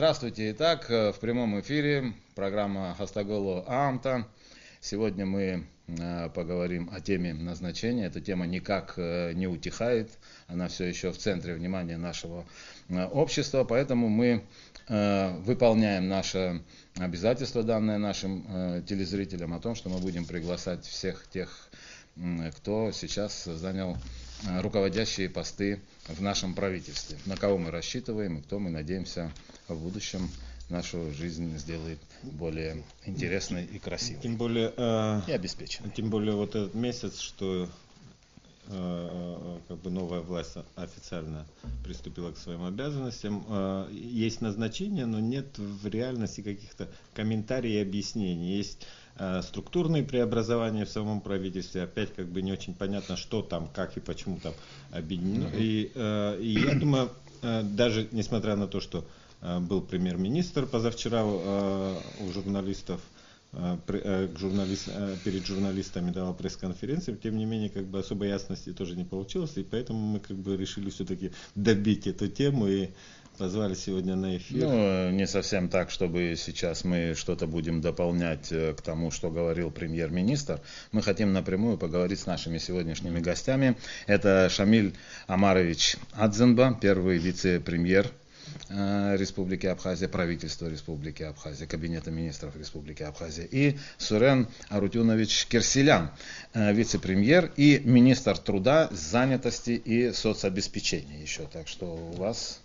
Здравствуйте. Итак, в прямом эфире программа Хастаголу Амта. Сегодня мы поговорим о теме назначения. Эта тема никак не утихает. Она все еще в центре внимания нашего общества. Поэтому мы выполняем наше обязательство, данное нашим телезрителям, о том, что мы будем приглашать всех тех, кто сейчас занял руководящие посты в нашем правительстве. На кого мы рассчитываем и кто, мы надеемся, в будущем нашу жизнь сделает более интересной и красивой. Тем более, и обеспеченной. Тем более вот этот месяц, что как бы новая власть официально приступила к своим обязанностям. Есть назначения, но нет в реальности каких-то комментариев и объяснений. Есть структурные преобразования в самом правительстве, опять как бы не очень понятно, что там, как и почему там объединено. И я думаю, даже несмотря на то, что был премьер-министр позавчера у журналистов, перед журналистами дала пресс-конференцию, тем не менее как бы особой ясности тоже не получилось, и поэтому мы как бы решили все-таки добить эту тему и позвали сегодня на эфир. Ну, не совсем так, чтобы сейчас мы что-то будем дополнять к тому, что говорил премьер-министр. Мы хотим напрямую поговорить с нашими сегодняшними гостями. Это Шамиль Омарович Адзенба, первый вице-премьер Республики Абхазия, правительства Республики Абхазия, Кабинета министров Республики Абхазия, и Сурен Арутюнович Керселян, вице-премьер и министр труда, занятости и соцобеспечения еще. Так что у вас,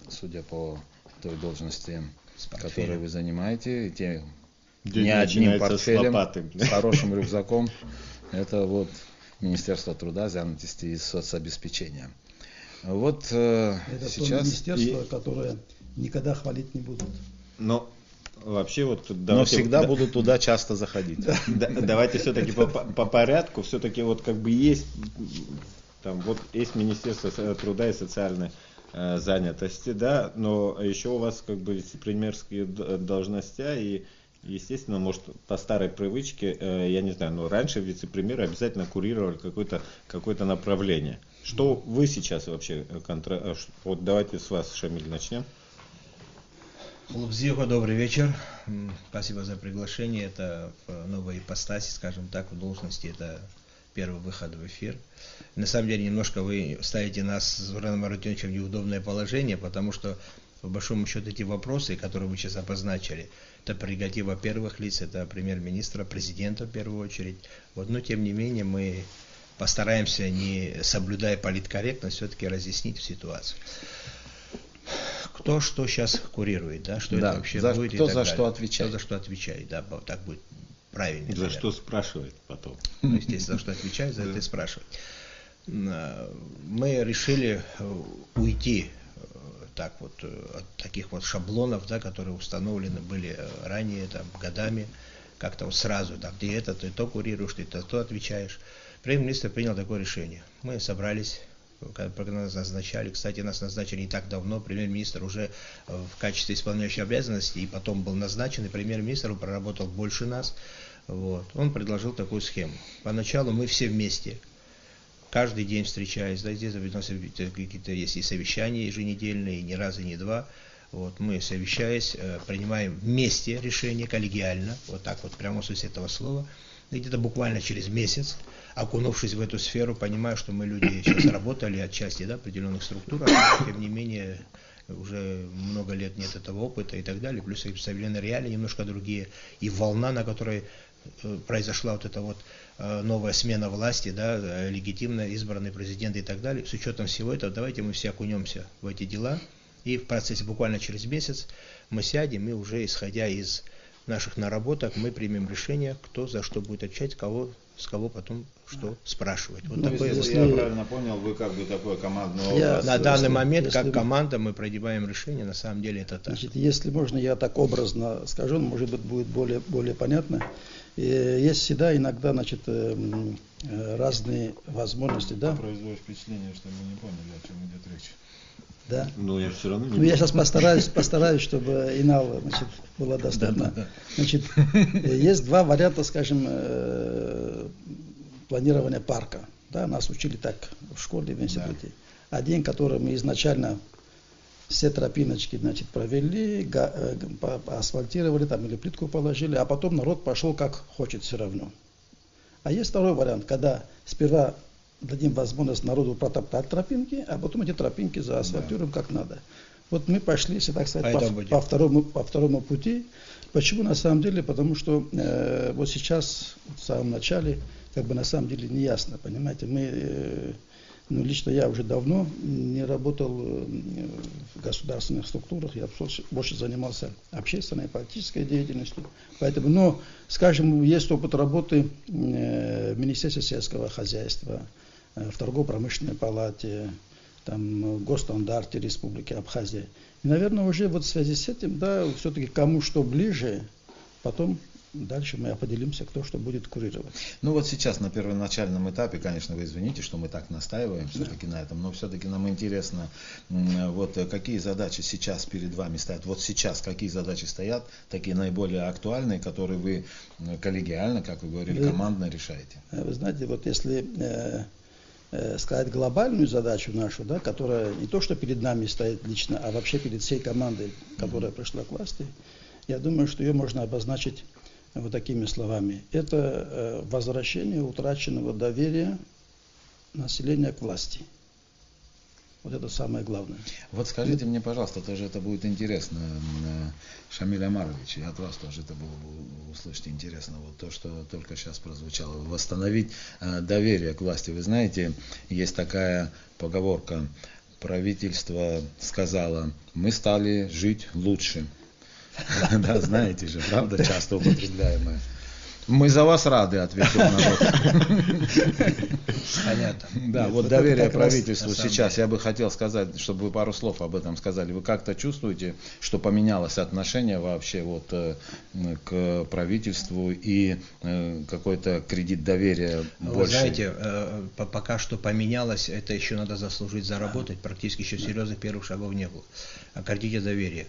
судя по той должности, которую вы занимаете, не одним портфелем, с хорошим рюкзаком, это вот Министерство труда, занятости и соцобеспечения. Вот это сейчас... то министерство, которое никогда хвалить не будут. Но вообще вот... Но всегда будут туда часто заходить. Давайте все-таки по порядку, все-таки вот как бы есть, там вот есть Министерство труда и социальной занятости, да, но еще у вас как бы вице-премьерские должности, и естественно, может, по старой привычке, я не знаю, но раньше вице-премьеры обязательно курировали какое-то направление. Что вы сейчас вообще вот давайте с вас, Шамиль, начнем. Лубзиха, добрый вечер. Спасибо за приглашение. Это в новой ипостаси, скажем так, в должности. Это первый выход в эфир. На самом деле, немножко вы ставите нас с Суреном Арутюновичем в неудобное положение, потому что, по большому счету, эти вопросы, которые вы сейчас обозначили, это прерогатива первых лиц, это премьер-министра, президента в первую очередь. Вот, но, тем не менее, мы постараемся, не соблюдая политкорректность, все-таки разъяснить ситуацию. Кто что сейчас курирует, да, что это вообще будет, кто и так за далее. что отвечает. Кто за что отвечает, да, так будет правильно. За что спрашивает потом. Ну, естественно, за что отвечает, за это и спрашивает. Мы решили уйти так вот от таких вот шаблонов, да, которые установлены были ранее, там, годами, как-то вот сразу, там, ты это, ты то курируешь, ты то отвечаешь. Премьер-министр принял такое решение. Мы собрались, когда нас назначали, кстати, нас назначили не так давно, премьер-министр уже в качестве исполняющего обязанности, и потом был назначен, и премьер-министр проработал больше нас. Вот. Он предложил такую схему. Поначалу мы все вместе, каждый день встречаясь, да, здесь какие-то есть и совещания еженедельные, и не раз, и не два. Вот, мы, совещаясь, принимаем вместе решение, коллегиально, вот так вот, прямо в смысле этого слова. И где-то буквально через месяц, окунувшись в эту сферу, понимаю, что мы люди сейчас работали отчасти, да, в определенных структурах, но, тем не менее, уже много лет нет этого опыта и так далее, плюс современные реалии немножко другие, и волна, на которой произошла вот эта вот новая смена власти, да, легитимно избранный президент и так далее, с учетом всего этого, давайте мы все окунемся в эти дела, и в процессе буквально через месяц мы сядем, и уже исходя из наших наработок мы примем решение, кто за что будет отвечать, с кого потом что спрашивать. Вот такое, если я правильно понял, вы как бы такое командное образ. На данный момент, как команда, мы принимаем решение, на самом деле это так. Значит, если можно, я так образно скажу, может быть, будет более понятно. Есть всегда иногда, значит, разные возможности, да? Производит впечатление, что мы не поняли, о чем идет речь. Да? Но я все равно не я сейчас постараюсь, чтобы инал, значит, было доступно. Да. Значит, есть два варианта, скажем, планирования парка. Да, нас учили так в школе, в институте. Один, который мы изначально все тропиночки, значит, провели, асфальтировали там или плитку положили, а потом народ пошел как хочет все равно. А есть второй вариант, когда сперва дадим возможность народу протоптать тропинки, а потом эти тропинки заасфальтируем как надо. Вот мы пошли, если так сказать, по второму пути. Почему на самом деле? Потому что вот сейчас, в самом начале, как бы на самом деле не ясно, понимаете, ну, лично я уже давно не работал в государственных структурах, я больше занимался общественной, политической деятельностью. Поэтому, но, скажем, есть опыт работы в Министерстве сельского хозяйства, в торгово-промышленной палате, там, в Госстандарте Республики Абхазия. И, наверное, уже вот в связи с этим, да, все-таки кому что ближе, потом дальше мы определимся, кто что будет курировать. Ну вот сейчас на первоначальном этапе, конечно, вы извините, что мы так настаиваем все-таки на этом, но все-таки нам интересно, вот какие задачи сейчас перед вами стоят, вот сейчас какие задачи стоят, такие наиболее актуальные, которые вы коллегиально, как вы говорили, командно решаете. Вы знаете, вот если сказать глобальную задачу нашу, да, которая не то, что перед нами стоит лично, а вообще перед всей командой, которая пришла к власти, я думаю, что ее можно обозначить вот такими словами. Это возвращение утраченного доверия населения к власти. Вот это самое главное. Вот скажите мне, пожалуйста, тоже это будет интересно, Шамиль Омарович, и от вас тоже это было бы услышать интересно, вот то, что только сейчас прозвучало, восстановить доверие к власти. Вы знаете, есть такая поговорка, правительство сказало, мы стали жить лучше. Да, знаете же, правда, часто употребляемая. Мы за вас рады, ответил народ. Понятно. Да, вот доверие правительству сейчас. Я бы хотел сказать, чтобы вы пару слов об этом сказали. Вы как-то чувствуете, что поменялось отношение вообще вот к правительству и какой-то кредит доверия больше? Вы знаете, пока что поменялось, это еще надо заслужить, заработать. Практически еще серьезных первых шагов не было. О кредите доверия.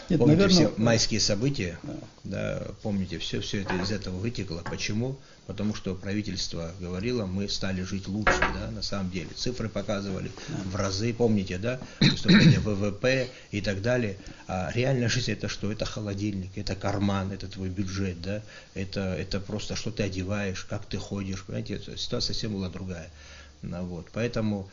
Нет, помните, наверное, все майские события, да, помните, все это из этого вытекло. Почему? Потому что правительство говорило, мы стали жить лучше, да, на самом деле. Цифры показывали в разы, помните, да, выступление ВВП и так далее. А реальная жизнь это что? Это холодильник, это карман, это твой бюджет, да, это просто что ты одеваешь, как ты ходишь, понимаете, ситуация совсем была другая. Вот. Поэтому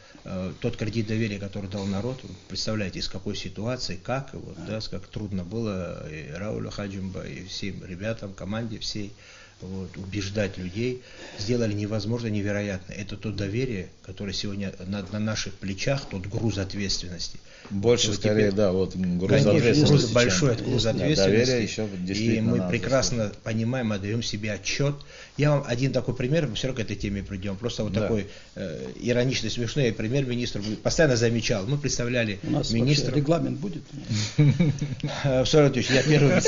тот кредит доверия, который дал народ, представляете, из какой ситуации, как, вот, да, как трудно было и Раулю Хаджимба, и всем ребятам, команде всей, вот, убеждать людей, сделали невозможно, невероятно. Это то доверие, которое сегодня на наших плечах, тот груз ответственности. Больше, вот скорее, теперь, да, вот груз конечно, ответственности. Большой груз ответственности. Доверие еще и мы прекрасно понимаем, отдаем себе отчет. Я вам один такой пример, мы все равно к этой теме придем. Просто вот такой ироничный, смешной премьер-министр постоянно замечал. Мы представляли у нас министра. Регламент будет? Я первый.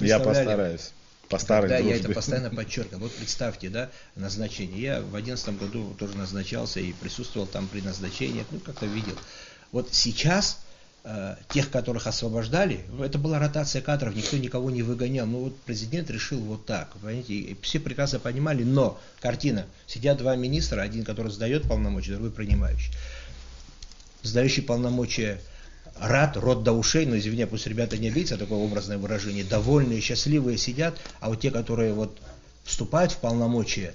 Я постараюсь. По старой да, дружбе. я это постоянно подчеркиваю. Вот представьте, да, назначение. Я в 2011 году тоже назначался и присутствовал там при назначениях, ну как-то видел. Вот сейчас тех, которых освобождали, это была ротация кадров, никто никого не выгонял. Но вот президент решил вот так, понимаете, и все прекрасно понимали, но картина, сидят два министра, один, который сдает полномочия, другой принимающий. Сдающий полномочия рот до ушей, но извиня, пусть ребята не обидятся, такое образное выражение, довольные, счастливые сидят, а вот те, которые вот вступают в полномочия,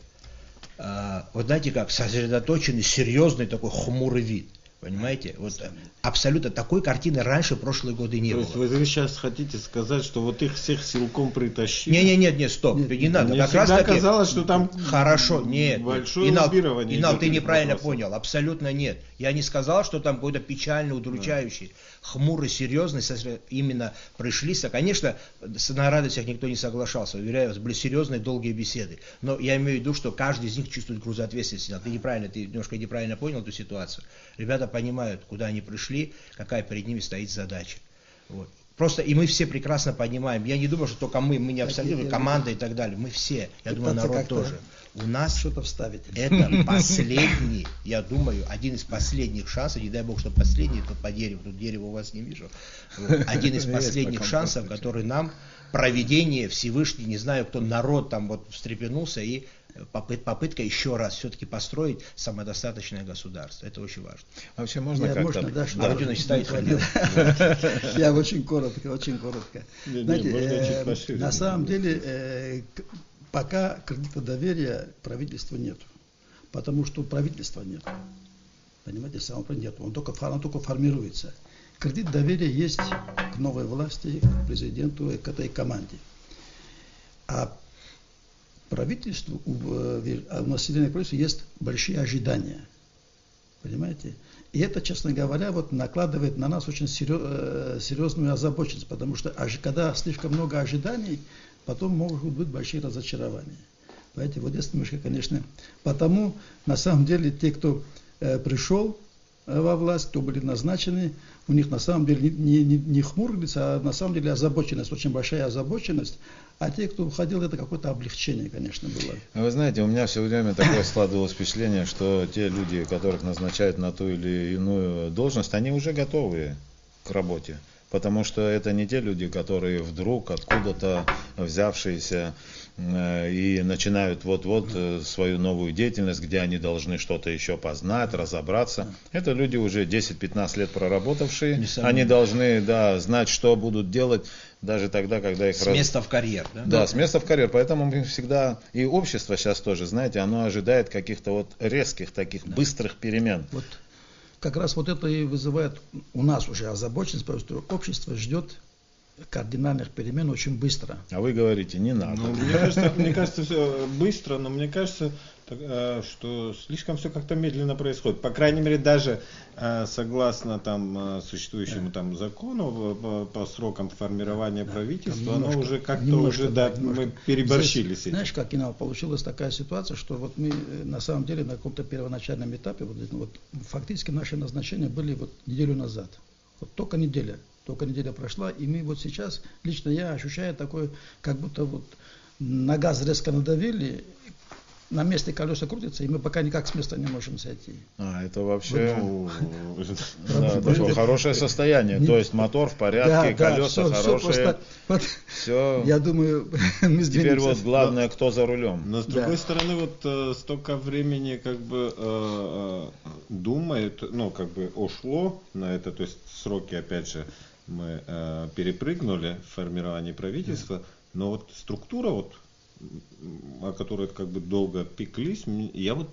вот знаете как, сосредоточенный, серьезный такой хмурый вид. Понимаете? Вот абсолютно такой картины раньше прошлые годы не было. То есть вы сейчас хотите сказать, что вот их всех силком притащили? Нет, стоп, не надо. Мне как раз таки казалось, что там хорошо, нет. большое лоббирование. Инал, ты неправильно понял. Абсолютно нет. Я не сказал, что там какой-то печальный, удручающий, хмурый, серьезный, именно пришли. Конечно, на радостях никто не соглашался. Уверяю вас, были серьезные, долгие беседы. Но я имею в виду, что каждый из них чувствует груз ответственности. Ты немножко неправильно понял эту ситуацию. Ребята понимают, куда они пришли, какая перед ними стоит задача. Вот. Просто и мы все прекрасно понимаем. Я не думаю, что только мы не абсолютно команда и так далее. Мы все. Я думаю, народ тоже. У нас что-то вставить. Это последний, я думаю, один из последних шансов, не дай бог, что последний, то по дереву, тут дерева у вас не вижу. Вот. Один из последних шансов, который нам провидение Всевышний, не знаю, кто народ там вот встрепенулся и попытка еще раз все-таки построить самодостаточное государство. Это очень важно. Вообще можно как-то... Владимир ставит Я очень коротко. Знаете, на самом деле, пока кредита доверия правительству нет. Потому что правительства нет. Понимаете, самого нет. Он только формируется. Кредит доверия есть к новой власти, к президенту и к этой команде. А правительству, у населения правительства есть большие ожидания. Понимаете? И это, честно говоря, вот накладывает на нас очень серьезную озабоченность, потому что когда слишком много ожиданий, потом могут быть большие разочарования. Понимаете, вот здесь немножко, конечно, потому, на самом деле, те, кто пришел во власть, кто были назначены, у них на самом деле не хмурились, а на самом деле озабоченность, очень большая озабоченность. А те, кто уходил, это какое-то облегчение, конечно, было. Вы знаете, у меня все время такое складывалось впечатление, что те люди, которых назначают на ту или иную должность, они уже готовы к работе. Потому что это не те люди, которые вдруг откуда-то взявшиеся и начинают вот-вот свою новую деятельность, где они должны что-то еще познать, разобраться. Это люди уже 10-15 лет проработавшие. Они должны знать, что будут делать даже тогда, когда их... С места в карьер, да? Да, с места в карьер. Поэтому мы всегда, и общество сейчас тоже, знаете, оно ожидает каких-то вот резких таких быстрых перемен. Вот. Как раз вот это и вызывает у нас уже озабоченность, потому что общество ждет кардинальных перемен очень быстро. А вы говорите, не надо. Мне кажется, все быстро, но мне кажется, что слишком все как-то медленно происходит. По крайней мере, даже согласно там существующему там закону по срокам формирования правительства, оно уже как-то уже, мы переборщили с этим. Знаешь, как получилась такая ситуация, что вот мы на самом деле на каком-то первоначальном этапе, вот фактически наши назначения были вот неделю назад. Вот только неделя прошла, и мы вот сейчас, лично я ощущаю такое, как будто вот на газ резко надавили, на месте колеса крутятся, и мы пока никак с места не можем сойти. Это вообще хорошее состояние. То есть мотор в порядке, колеса хорошие. Все. Я думаю, мы сдвинемся. Теперь вот главное, кто за рулем. Но с другой стороны, вот столько времени как бы думают, как бы ушло на это, то есть сроки, опять же, мы перепрыгнули в формировании правительства, но вот структура, о которой как бы долго пеклись, я вот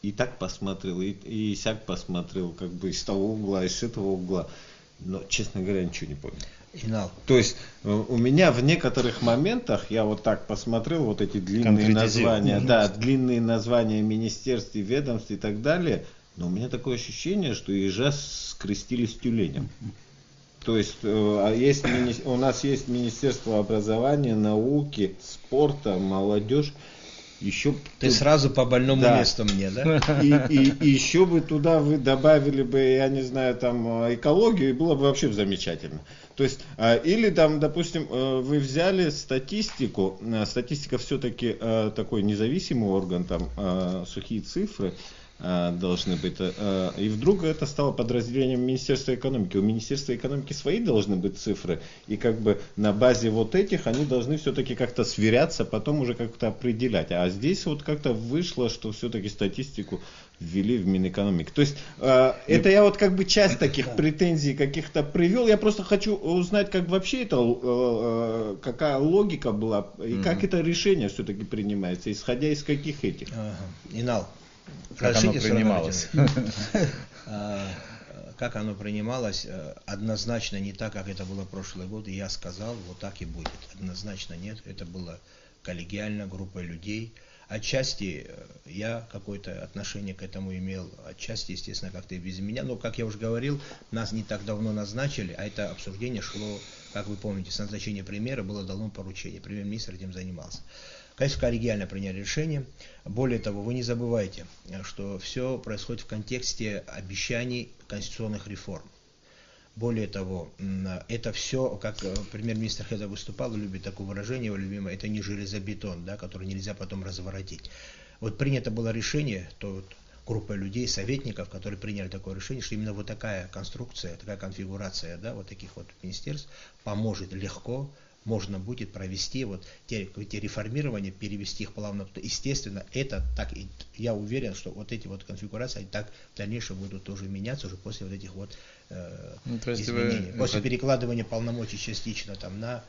и так посмотрел, и сяк посмотрел, как бы из того угла, и с этого угла, но, честно говоря, ничего не понял. Инал. То есть у меня в некоторых моментах, я вот так посмотрел, вот эти длинные названия, длинные названия министерств и ведомств и так далее, но у меня такое ощущение, что ежа скрестили с тюленем. То есть у нас есть Министерство образования, науки, спорта, молодежь. Еще ты сразу по больному месту мне, да? И еще бы туда вы добавили бы, я не знаю, там экологию, и было бы вообще замечательно. То есть, или там, допустим, вы взяли статистику, статистика все-таки такой независимый орган, там сухие цифры должны быть. И вдруг это стало подразделением Министерства экономики. У Министерства экономики свои должны быть цифры. И как бы на базе вот этих они должны все-таки как-то сверяться, потом уже как-то определять. А здесь вот как-то вышло, что все-таки статистику ввели в Минэкономики. То есть это я вот как бы часть таких претензий каких-то привел. Я просто хочу узнать, как вообще это, какая логика была и как это решение все-таки принимается, исходя из каких этих. Инал. Как оно принималось? Как оно принималось, однозначно не так, как это было в прошлый год. И я сказал, вот так и будет. Однозначно нет. Это было коллегиально, группа людей. Отчасти я какое-то отношение к этому имел. Отчасти, естественно, как-то и без меня. Но, как я уже говорил, нас не так давно назначили, а это обсуждение шло, как вы помните, с назначения премьера было дано поручение. Премьер-министр этим занимался. Конечно, коллегиально приняли решение. Более того, вы не забывайте, что все происходит в контексте обещаний конституционных реформ. Более того, это все, как премьер-министр Хеда выступал, любит такое выражение, его любимое, это не железобетон, который нельзя потом разворотить. Вот принято было решение, группа людей, советников, которые приняли такое решение, что именно вот такая конструкция, такая конфигурация вот таких вот министерств поможет легко, можно будет провести вот те реформирования, перевести их плавно. Естественно, это так, я уверен, что вот эти вот конфигурации так в дальнейшем будут тоже меняться уже после вот этих вот изменений. После перекладывания полномочий частично там на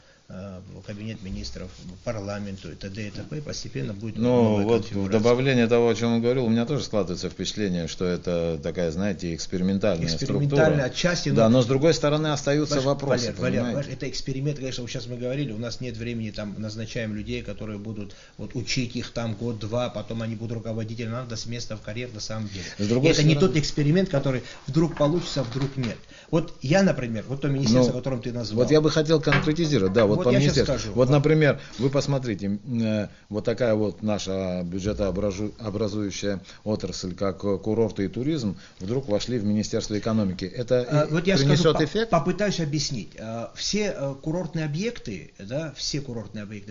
кабинет министров, парламенту и т.д. и т.п. постепенно будет новая конфигурация. В добавление того, о чем он говорил, у меня тоже складывается впечатление, что это такая, знаете, экспериментальная структура. Отчасти. Да, но с другой стороны остаются вопросы. Валер, это эксперимент, конечно, сейчас мы говорили, у нас нет времени, там назначаем людей, которые будут вот учить их там год-два, потом они будут руководителями, надо с места в карьер на самом деле. Это не тот эксперимент, который вдруг получится, а вдруг нет. Вот я, например, вот то министерство, которым ты назвал. Вот я бы хотел конкретизировать, да, вот по министерству. Вот, например, вы посмотрите, вот такая вот наша бюджетообразующая отрасль, как курорты и туризм, вдруг вошли в Министерство экономики. Это вот я принесет эффект? Попытаюсь объяснить. Все курортные объекты, да,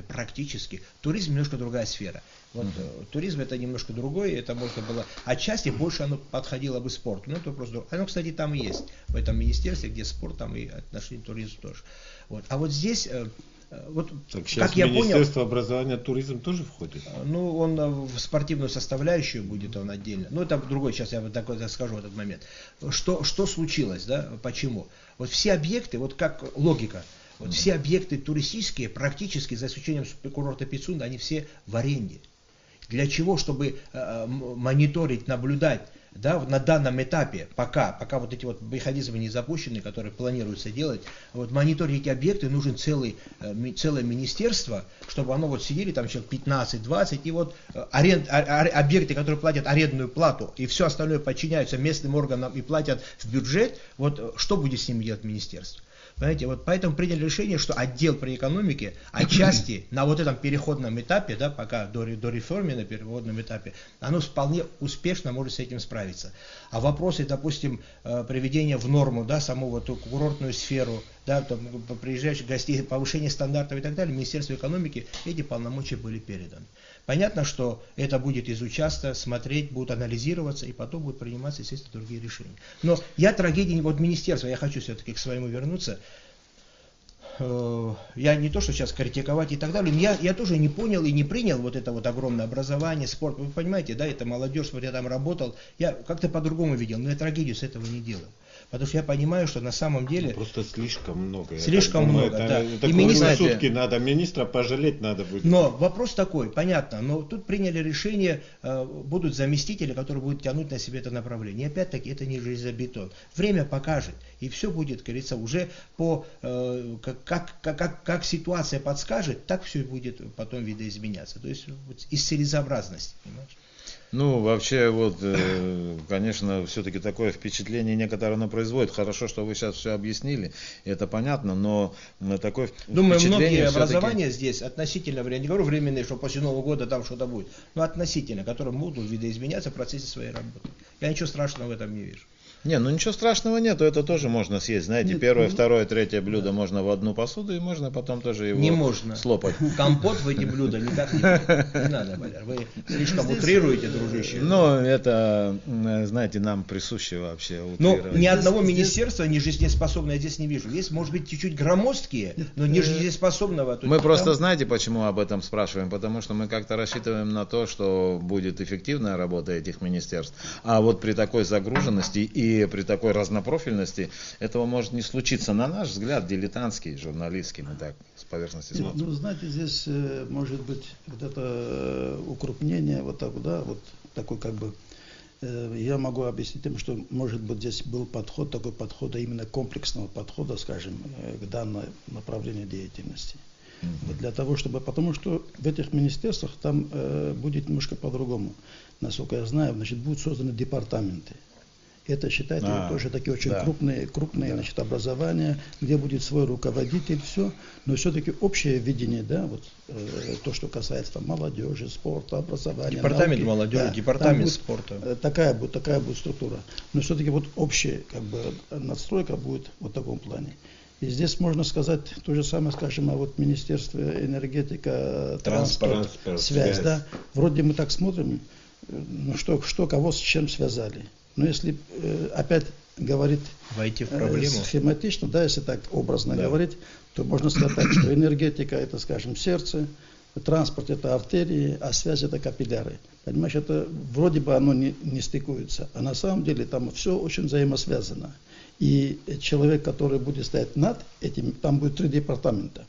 практически, туризм немножко другая сфера. Вот, туризм это немножко другое, это можно было, отчасти больше оно подходило бы спорту, но это просто другое. Оно, кстати, там и есть, в этом министерстве, где спорт, там и отношение к туризму тоже. Вот. А вот здесь, вот, так сейчас как Министерство образования и туризма тоже входит? Ну, он в спортивную составляющую будет он отдельно. Ну, это другой, сейчас я такой скажу в этот момент. Что случилось, да, почему? Вот все объекты, вот как логика, вот все объекты туристические, практически, за исключением курорта Пицунда, они все в аренде. Для чего? Чтобы мониторить, наблюдать, да, на данном этапе, пока вот эти вот механизмы не запущены, которые планируется делать, вот мониторить эти объекты нужен целое министерство, чтобы оно вот сидели там человек 15-20, и вот объекты, которые платят арендную плату, и все остальное подчиняются местным органам и платят в бюджет, вот что будет с ними делать министерство? Понимаете, вот поэтому приняли решение, что отдел при экономике отчасти на вот этом переходном этапе, да, пока до реформы на переходном этапе, оно вполне успешно может с этим справиться. А вопросы, допустим, приведения в норму, да, саму вот курортную сферу, да, там, приезжающих гостей, повышение стандартов и так далее, Министерству экономики эти полномочия были переданы. Понятно, что это будет изучаться, смотреть, будут анализироваться, и потом будут приниматься, естественно, другие решения. Но я трагедии, вот министерство, я хочу все-таки к своему вернуться. Я не то, что сейчас критиковать и так далее, но я тоже не понял и не принял вот это вот огромное образование, спорт. Вы понимаете, да, это молодежь, вот я там работал, я как-то по-другому видел, но я трагедию с этого не делаю. Потому что я понимаю, что на самом деле... Просто слишком много. Слишком много, да. Это и министра, сутки надо, министра пожалеть надо будет. Но вопрос такой, понятно, но тут приняли решение, будут заместители, которые будут тянуть на себе это направление. И опять-таки это не железобетон. Время покажет, и все будет, как говорится, уже по... Как ситуация подскажет, так все будет потом видоизменяться. То есть из целесообразности, понимаешь? Ну, вообще, вот, конечно, все-таки такое впечатление некоторое оно производит. Хорошо, что вы сейчас все объяснили, это понятно, но такое Думаю, впечатление... многие образования здесь относительно, я не говорю временные, что после Нового года там что-то будет, но относительно, которые будут видоизменяться в процессе своей работы. Я ничего страшного в этом не вижу. Не, ну ничего страшного нет, это тоже можно съесть. Знаете, первое, второе, третье блюдо можно в одну посуду, и можно потом тоже его не можно слопать. Компот в эти блюда никак не надо, Валер. Вы слишком утрируете, дружище. Ну, это, знаете, нам присуще вообще утрировать. Но ни одного министерства не жизнеспособного я здесь не вижу. Есть, может быть, чуть-чуть громоздкие, но не жизнеспособного. Мы просто, знаете, почему об этом спрашиваем? Потому что мы как-то рассчитываем на то, что будет эффективная работа этих министерств. А вот при такой загруженности и при такой разнопрофильности этого может не случиться. На наш взгляд, дилетантский, журналистский, мы так с поверхности смотрим. Ну, знаете, здесь может быть где-то укрупнение, вот так, да, вот такой как бы, я могу объяснить тем, что может быть здесь был подход, такой подход, именно комплексного подхода, скажем, к данному направлению деятельности. Вот для того, чтобы, потому что в этих министерствах там будет немножко по-другому. Насколько я знаю, значит, будут созданы департаменты. Это, считайте, тоже такие очень крупные значит, образования, где будет свой руководитель, все. Но все-таки общее видение, да, вот то, что касается там, молодежи, спорта, образования. Департамент науки, молодежи, да, департамент будет, спорта. Такая будет структура. Но все-таки вот общая как бы, надстройка будет вот в таком плане. И здесь можно сказать то же самое, скажем, о вот Министерстве энергетика, транспорт, связь. Да? Вроде мы так смотрим, ну, что кого с чем связали. Но если опять говорить Войти в проблему. Схематично, да, если так образно говорить, то можно сказать так, что энергетика это, скажем, сердце, транспорт это артерии, а связь это капилляры. Понимаешь, это вроде бы оно не стыкуется, а на самом деле там все очень взаимосвязано. И человек, который будет стоять над этим, там будет 3 департамента.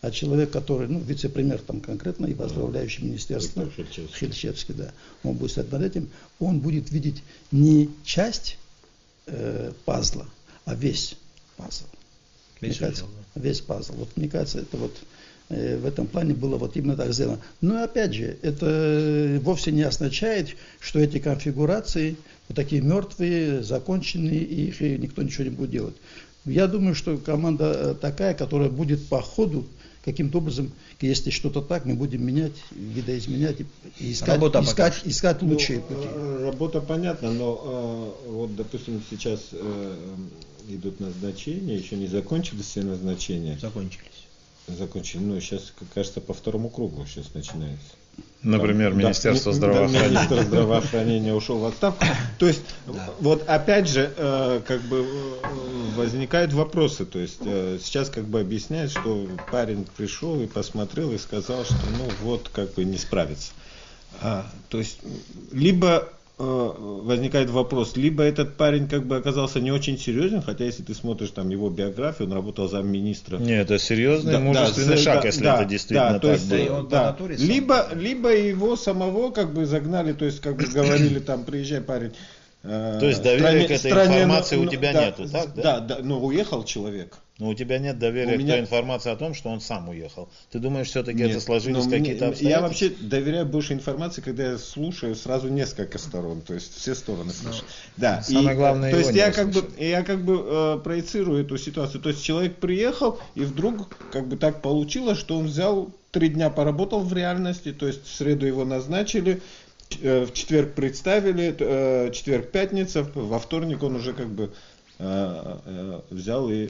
А человек, который, вице-премьер там конкретно и возглавляющий министерство, Хильчевский, да, он будет стоять над этим, он будет видеть не часть пазла, а весь пазл. Весь пазл. Вот мне кажется, это вот в этом плане было вот именно так сделано. Но опять же, это вовсе не означает, что эти конфигурации вот такие мертвые, законченные, и их никто ничего не будет делать. Я думаю, что команда такая, которая будет по ходу каким-то образом, если что-то так, мы будем менять, видоизменять и искать лучшие пути. Работа понятна, но вот, допустим, сейчас идут назначения, еще не закончились все назначения. Закончились. Ну, сейчас, кажется, по 2-му кругу сейчас начинается. Например, Министерство здравоохранения. Министр здравоохранения ушел в отставку. То есть, вот опять же, как бы возникают вопросы. То есть, сейчас как бы объясняют, что парень пришел и посмотрел и сказал, что как бы не справится. То есть, либо возникает вопрос, либо этот парень как бы оказался не очень серьезен, хотя если ты смотришь там его биографию, он работал замминистра. Нет, это серьезный мужественный шаг, если это действительно так было. Либо его самого как бы загнали, то есть как бы говорили там, приезжай, парень. То есть доверия к этой информации у тебя нету, так? Да, но уехал человек. Но у тебя нет доверия к той информации о том, что он сам уехал. Ты думаешь, все-таки это сложились какие-то обстоятельства? Я вообще доверяю больше информации, когда я слушаю сразу несколько сторон, то есть все стороны слушаю. Да. Самое главное, то есть я как бы проецирую эту ситуацию. То есть человек приехал, и вдруг как бы так получилось, что он взял 3 дня поработал в реальности, то есть в среду его назначили, в четверг представили, четверг-пятница, во вторник он уже как бы взял и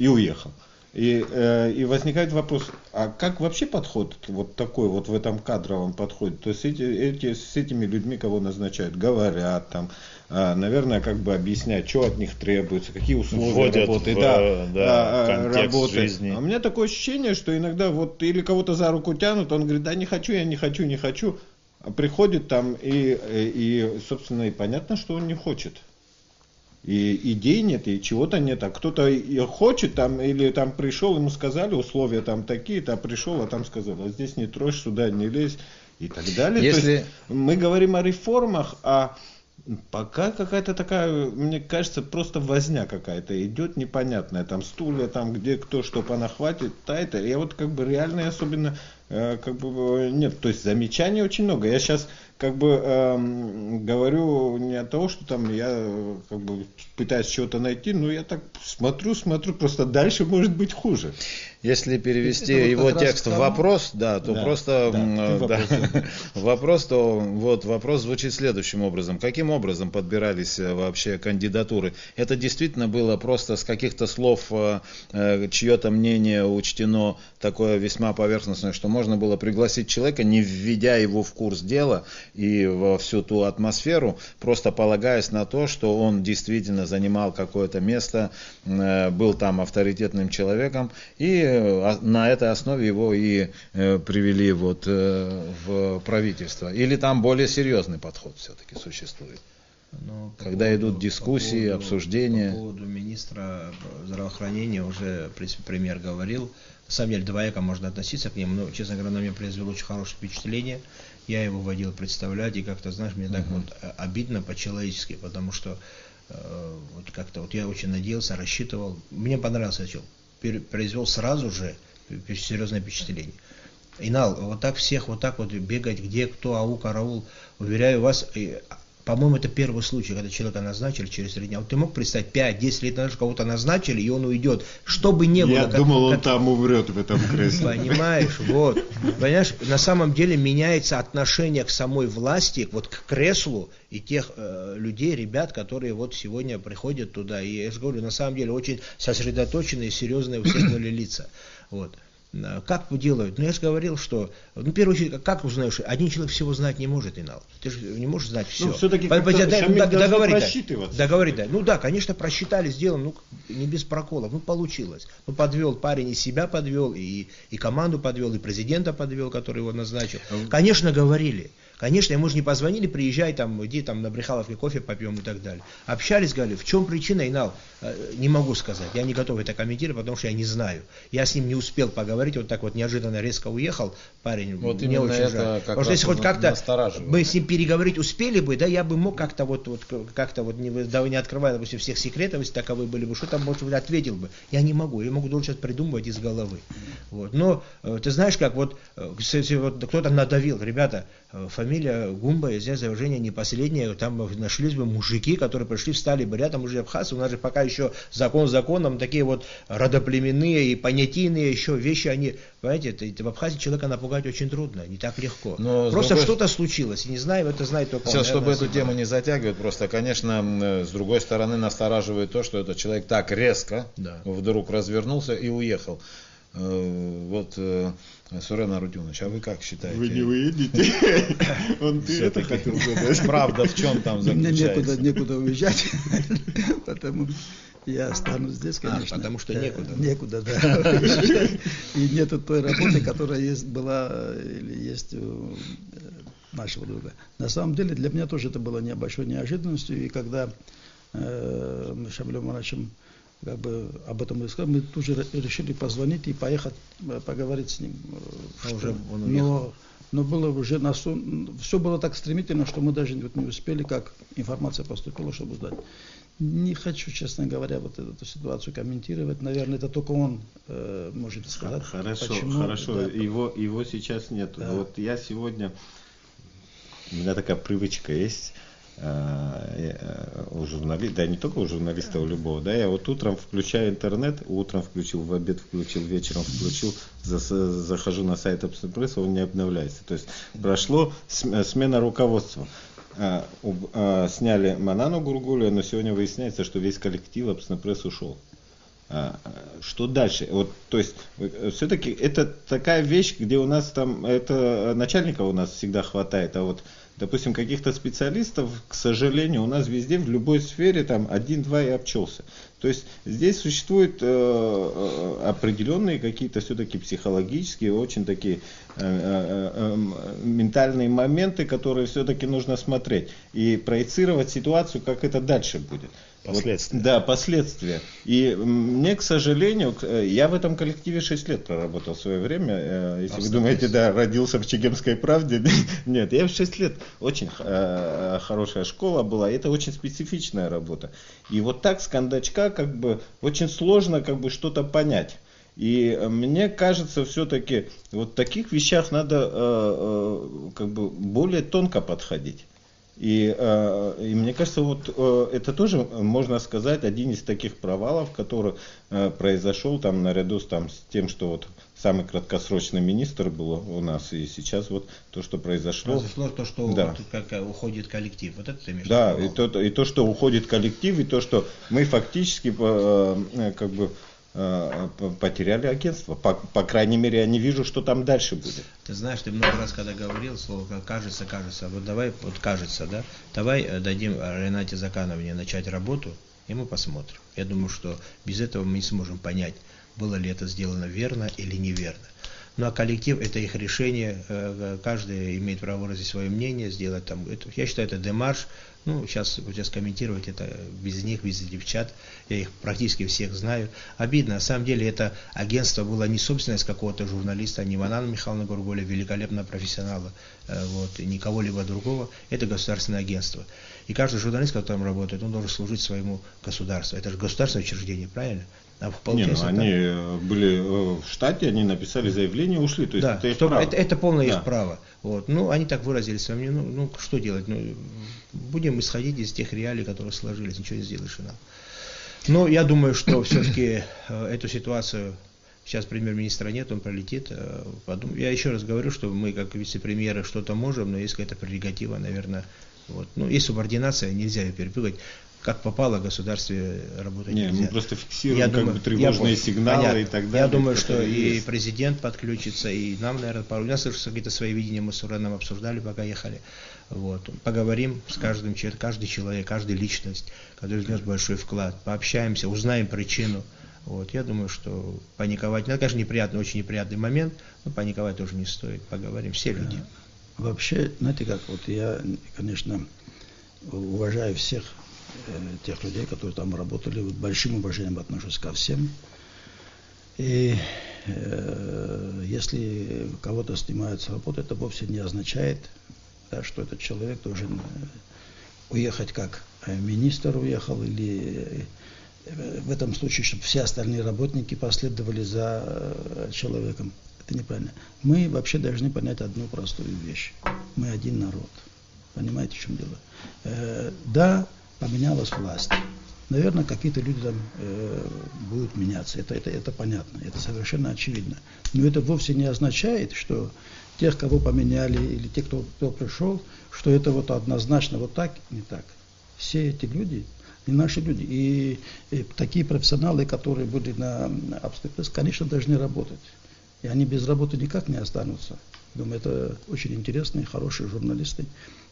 уехал. И возникает вопрос, а как вообще подход вот такой вот в этом кадровом подходе? То есть с этими людьми, кого назначают, говорят там, наверное, как бы объясняют, что от них требуется, какие условия вводят работы, контекст работы. Жизни. А у меня такое ощущение, что иногда вот или кого-то за руку тянут, он говорит, да не хочу, я не хочу. А приходит там и собственно, и понятно, что он не хочет. И идей нет, и чего-то нет. А кто-то и хочет там, или там пришел, ему сказали, условия там такие-то, а пришел, а там сказали, а здесь не трожь, сюда не лезь, и так далее. То есть мы говорим о реформах, а пока какая-то такая, мне кажется, просто возня какая-то идет непонятная. Там стулья, там где кто что понахватит, это. Я вот как бы реально особенно как бы нет. То есть замечаний очень много. Я сейчас как бы говорю не от того, что там я как бы пытаюсь чего-то найти, но я так смотрю, просто дальше может быть хуже. Если перевести его текст в вопрос, вопрос звучит следующим образом. Каким образом подбирались вообще кандидатуры? Это действительно было просто с каких-то слов, чье-то мнение учтено такое весьма поверхностное, что можно было пригласить человека, не введя его в курс дела и во всю ту атмосферу, просто полагаясь на то, что он действительно занимал какое-то место, был там авторитетным человеком, и на этой основе его и привели вот в правительство. Или там более серьезный подход все-таки существует? Когда идут дискуссии, обсуждения. По поводу министра здравоохранения уже премьер говорил. На самом деле двояко можно относиться к нему, но, честно говоря, на меня произвело очень хорошее впечатление. Я его водил представлять, и как-то, знаешь, мне так вот обидно по-человечески, потому что вот как-то вот я очень надеялся, рассчитывал. Мне понравился человек. Произвел сразу же серьезное впечатление. Инал, вот так всех вот так вот бегать, где кто, ау, караул, уверяю вас, по-моему, это первый случай, когда человека назначили через 3 дня. Вот ты мог представить, 5-10 лет назад кого-то назначили, и он уйдет. Что бы ни было. Я думал, он там умрет в этом кресле. Понимаешь, вот. Понимаешь, на самом деле меняется отношение к самой власти, вот к креслу и тех людей, ребят, которые вот сегодня приходят туда. И я же говорю, на самом деле очень сосредоточенные, серьезные у всех были лица. Вот. как делают? Ну, я же говорил, что, ну, в первую очередь, как узнаешь? Один человек всего знать не может, Инал. Ты же не можешь знать все. Ну, все-таки договорить, да. Ну да, конечно, просчитали, сделано, ну, не без проколов, ну, получилось. Ну, подвел парень, и себя подвел, и команду подвел, и президента подвел, который его назначил. Конечно, говорили. Конечно, ему же не позвонили, приезжай там, иди там на Брехаловке кофе попьем и так далее. Общались, говорили, в чем причина, Инал? Не могу сказать, я не готов это комментировать, потому что я не знаю. Я с ним не успел поговорить, вот так вот неожиданно резко уехал парень, вот мне очень жаль. Потому что если хоть как-то мы с ним переговорить успели бы, да, я бы мог как-то не открывая, допустим, всех секретов, если таковые были бы, что там, может быть, ответил бы. Я не могу, я могу только сейчас придумывать из головы. Вот. Но ты знаешь, как вот кто-то надавил, ребята, фамилия Гумба, здесь заявление не последнее, там нашлись бы мужики, которые пришли, встали бы рядом, уже абхазцы, у нас же пока еще закон законом, такие вот родоплеменные и понятийные еще вещи, они, понимаете, в Абхазии человека напугать очень трудно, не так легко. Но просто что-то случилось, и не знаю, это знает только он. Сейчас, чтобы эту тему не затягивать, просто, конечно, с другой стороны настораживает то, что этот человек так резко вдруг развернулся и уехал. Вот, Сурен Арутюнович, а вы как считаете? Вы не уедете? Он ты это хотел сказать. Правда в чем там заключается? Мне некуда уезжать, потому я останусь здесь, конечно. Потому что некуда. Некуда, да. И нету той работы, которая была или есть у нашего друга. На самом деле для меня тоже это было большой неожиданностью, и когда мы с Шамилем Ивановичем как бы об этом рассказали, мы тут же решили позвонить и поехать поговорить с ним. Но было уже все было так стремительно, что мы даже не успели, как информация поступила, чтобы узнать. Не хочу, честно говоря, вот эту ситуацию комментировать. Наверное, это только он может сказать. Хорошо. Да. Его сейчас нет. Да. Вот я сегодня, у меня такая привычка есть. У журналиста, да не только у журналиста, у любого, да, я вот утром включаю интернет, утром включил, в обед включил, вечером включил, захожу на сайт Обснепресса, он не обновляется. То есть прошло смена руководства. Сняли Манану Гургулю, но сегодня выясняется, что весь коллектив Обснепресс ушел. Что дальше? Вот, то есть, все-таки это такая вещь, где у нас там, это начальника у нас всегда хватает, а вот, допустим, каких-то специалистов, к сожалению, у нас везде, в любой сфере, там, 1-2 и обчелся. То есть, здесь существуют определенные какие-то все-таки психологические, очень такие ментальные моменты, которые все-таки нужно смотреть и проецировать ситуацию, как это дальше будет. Последствия. Вот, да, последствия. И мне, к сожалению, я в этом коллективе 6 лет проработал в свое время. Если вы думаете, да, родился в Чегемской правде. Нет, я в 6 лет. Очень хорошая школа была. Это очень специфичная работа. И вот так с кондачка как бы очень сложно как бы что-то понять. И мне кажется, все-таки вот в таких вещах надо как бы более тонко подходить. И мне кажется, вот это тоже, можно сказать, один из таких провалов, который произошел там наряду с тем, что вот самый краткосрочный министр был у нас, и сейчас вот то, что произошло. Произошло то, что вот, как уходит коллектив. Вот это ты имеешь в виду? Да, и то, что уходит коллектив, и то, что мы фактически как бы потеряли агентство. По крайней мере, я не вижу, что там дальше будет. Ты знаешь, ты много раз, когда говорил слово кажется, вот давай, вот кажется, да, давай дадим Ренате Закановне начать работу, и мы посмотрим. Я думаю, что без этого мы не сможем понять, было ли это сделано верно или неверно. Ну а коллектив — это их решение, каждый имеет право выразить свое мнение, сделать там, я считаю, это демарш. Ну, сейчас комментировать это без них, без девчат, я их практически всех знаю. Обидно, на самом деле это агентство было не собственность какого-то журналиста, не Манана Михайловна Гургуля, великолепного профессионала, вот, и никого либо другого, это государственное агентство. И каждый журналист, который там работает, он должен служить своему государству. Это же государственное учреждение, правильно? Они были в штате, они написали заявление, ушли. То есть да, это полное их право. Вот. Ну, они так выразили свое мнение. Ну, что делать? Ну, будем исходить из тех реалий, которые сложились. Ничего не сделаешь и нам. Но я думаю, что все-таки эту ситуацию, сейчас премьер-министра нет, он пролетит. Я еще раз говорю, что мы как вице-премьеры что-то можем, но есть какая-то прерогатива, наверное. Вот. Ну, есть субординация, нельзя ее перепрыгивать. как попало в государстве работать нельзя. Мы просто фиксируем тревожные сигналы, понятно, и так далее. Я думаю, что и президент подключится, и нам, наверное, у нас какие-то свои видения мы с Ураном обсуждали, пока ехали. Вот. Поговорим с каждым человеком, каждый человек, каждая личность, который внес большой вклад, пообщаемся, узнаем причину. Вот. Я думаю, что паниковать, это, конечно, неприятный, очень неприятный момент, но паниковать тоже не стоит. Поговорим, все люди. Вообще, знаете как, вот я, конечно, уважаю всех тех людей, которые там работали, вот большим уважением отношусь ко всем. И если кого-то снимают с работы, это вовсе не означает, да, что этот человек должен уехать как министр уехал, или в этом случае, чтобы все остальные работники последовали за человеком. Это неправильно. Мы вообще должны понять одну простую вещь. Мы один народ. Понимаете, в чем дело? Да, поменялась власть. Наверное, какие-то люди там будут меняться. Это понятно. Это совершенно очевидно. Но это вовсе не означает, что тех, кого поменяли, или тех, кто пришел, что это вот однозначно вот так, не так. Все эти люди, и наши люди, и такие профессионалы, которые были на обстреле, конечно, должны работать. И они без работы никак не останутся. Думаю, это очень интересные, хорошие журналисты.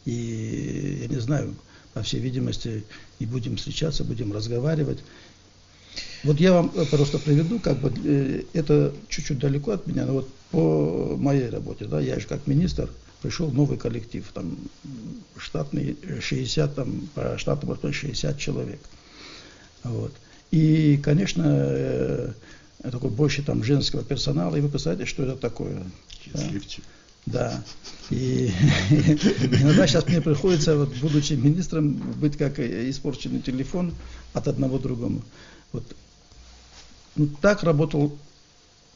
И я не знаю, по всей видимости, и будем встречаться, будем разговаривать. Вот я вам просто приведу, как бы это чуть-чуть далеко от меня, но вот по моей работе, да, я же как министр пришел в новый коллектив, там штатный 60, там по штату 60 человек. Вот. И, конечно, такой больше там женского персонала, и вы представляете, что это такое? Счастливчик. Да. И иногда сейчас мне приходится, вот, будучи министром, быть как испорченный телефон от одного к другому. Вот. Ну, так работал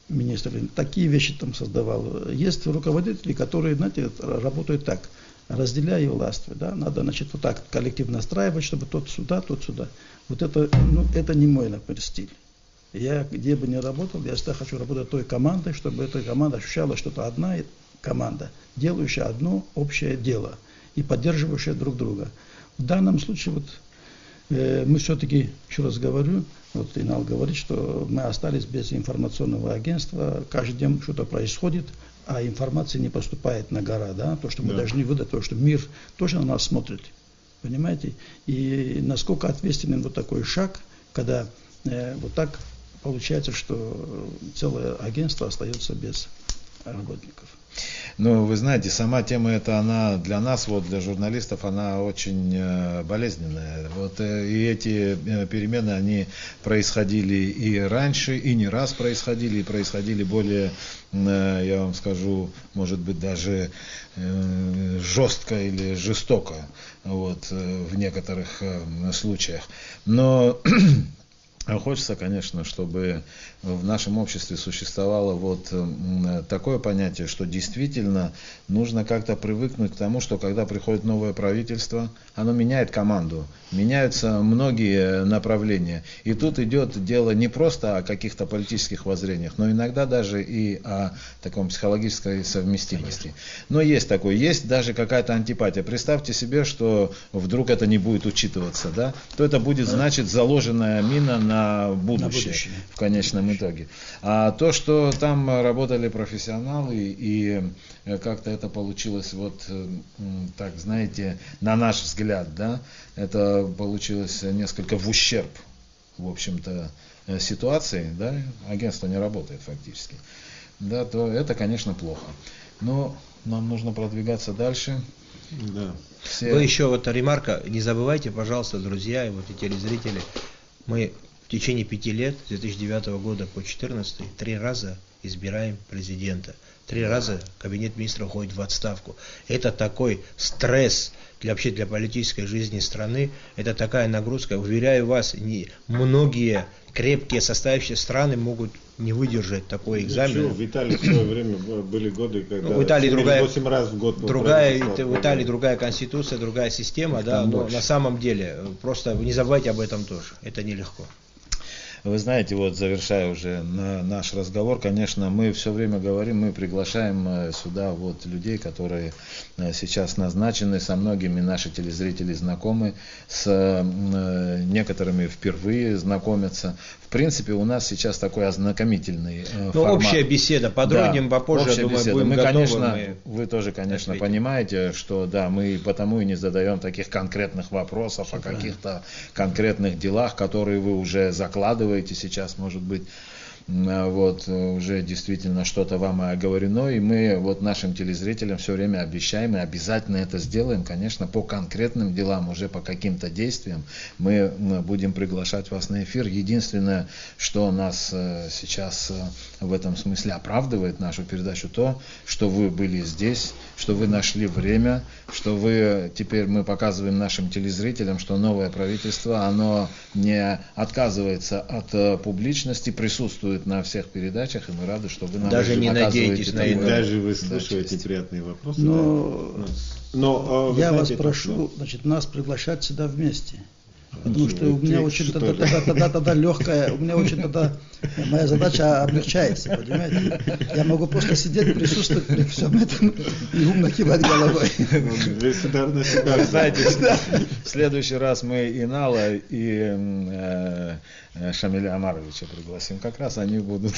министр, такие вещи там создавал. Есть руководители, которые, знаете, работают так, разделяя власть. Да? Надо, значит, вот так коллектив настраивать, чтобы тот сюда, тот сюда. Вот это, ну, это не мой, например, стиль. Я где бы ни работал, я всегда хочу работать той командой, чтобы эта команда ощущала, что это одна команда, делающая одно общее дело и поддерживающая друг друга. В данном случае вот, мы все-таки, еще раз говорю, вот Инал говорит, что мы остались без информационного агентства, каждый день что-то происходит, а информация не поступает на гора, да, то, что мы должны выдать, то, что мир тоже на нас смотрит, понимаете, и насколько ответственен вот такой шаг, когда вот так получается, что целое агентство остается без работников. Ну, вы знаете, сама тема эта, она для нас, вот для журналистов, она очень болезненная. Вот и эти перемены, они происходили и раньше, и не раз происходили, и происходили более, я вам скажу, может быть, даже жестко или жестоко, вот, в некоторых случаях. Но хочется, конечно, чтобы в нашем обществе существовало вот такое понятие, что действительно нужно как-то привыкнуть к тому, что когда приходит новое правительство, оно меняет команду, меняются многие направления. И тут идет дело не просто о каких-то политических воззрениях, но иногда даже и о таком психологической совместимости. Но есть такое, есть даже какая-то антипатия. Представьте себе, что вдруг это не будет учитываться, да? То это будет, значит, заложенная мина на будущее в конечном итоге. А то, что там работали профессионалы и как-то это получилось вот так, знаете, на наш взгляд, да, это получилось несколько в ущерб, в общем-то, ситуации, да, агентство не работает фактически, да, то это, конечно, плохо. Но нам нужно продвигаться дальше. Да. Вы еще вот ремарка, не забывайте, пожалуйста, друзья и вот и телезрители, мы в течение 5 лет, с 2009 года по 2014, 3 раза избираем президента. 3 раза кабинет министров уходит в отставку. Это такой стресс вообще для политической жизни страны. Это такая нагрузка. Уверяю вас, многие крепкие составляющие страны могут не выдержать такой экзамен. В Италии в свое время были годы, когда в Италии 8 раз в год. В Италии другая конституция, другая система, да, но на самом деле, просто не забывайте об этом тоже. Это нелегко. Вы знаете, вот завершая уже наш разговор, конечно, мы все время говорим, мы приглашаем сюда вот людей, которые сейчас назначены, со многими наши телезрители знакомы, с некоторыми впервые знакомятся. В принципе, у нас сейчас такой ознакомительный формат. Общая беседа, подробнее попозже, я думаю, будем мы, готовы. Конечно, вы тоже, конечно, понимаете, что да, мы потому и не задаем таких конкретных вопросов о каких-то конкретных делах, которые вы уже закладываете сейчас, может быть, вот, уже действительно что-то вам и оговорено, и мы вот нашим телезрителям все время обещаем, и обязательно это сделаем, конечно, по конкретным делам, уже по каким-то действиям мы будем приглашать вас на эфир. Единственное, что нас сейчас в этом смысле оправдывает нашу передачу, то, что вы были здесь, что вы нашли время, что вы, теперь мы показываем нашим телезрителям, что новое правительство, оно не отказывается от публичности, присутствует на всех передачах, и мы рады, что вы нам даже не надеетесь на это. Даже вы слушаете приятные вопросы. Но я вас прошу, значит, нас приглашать сюда вместе. Потому что у меня очень тогда легкая, у меня очень тогда моя задача облегчается, понимаете? Я могу просто сидеть, присутствовать при всем этом и умно кивать головой. Вы знаете, в следующий раз мы и Нала, и Шамиля Омаровича пригласим. Как раз они будут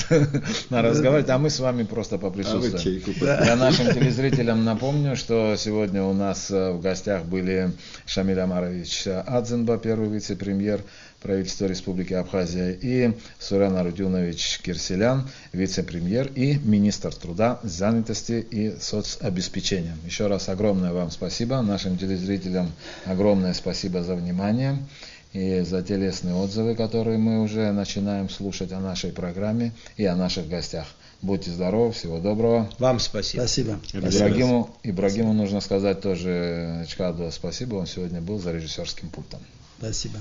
разговаривать, а мы с вами просто поприсутствуем. Я нашим телезрителям напомню, что сегодня у нас в гостях были Шамиль Омарович Адзенба, первый вице-премьер правительства Республики Абхазия, и Сурен Арутюнович Кирселян, вице-премьер и министр труда, занятости и соцобеспечения. Еще раз огромное вам спасибо, нашим телезрителям огромное спасибо за внимание и за те лестные отзывы, которые мы уже начинаем слушать о нашей программе и о наших гостях. Будьте здоровы, всего доброго. Вам спасибо. Спасибо. Ибрагиму нужно сказать тоже Чкаду спасибо, он сегодня был за режиссерским пультом. Спасибо.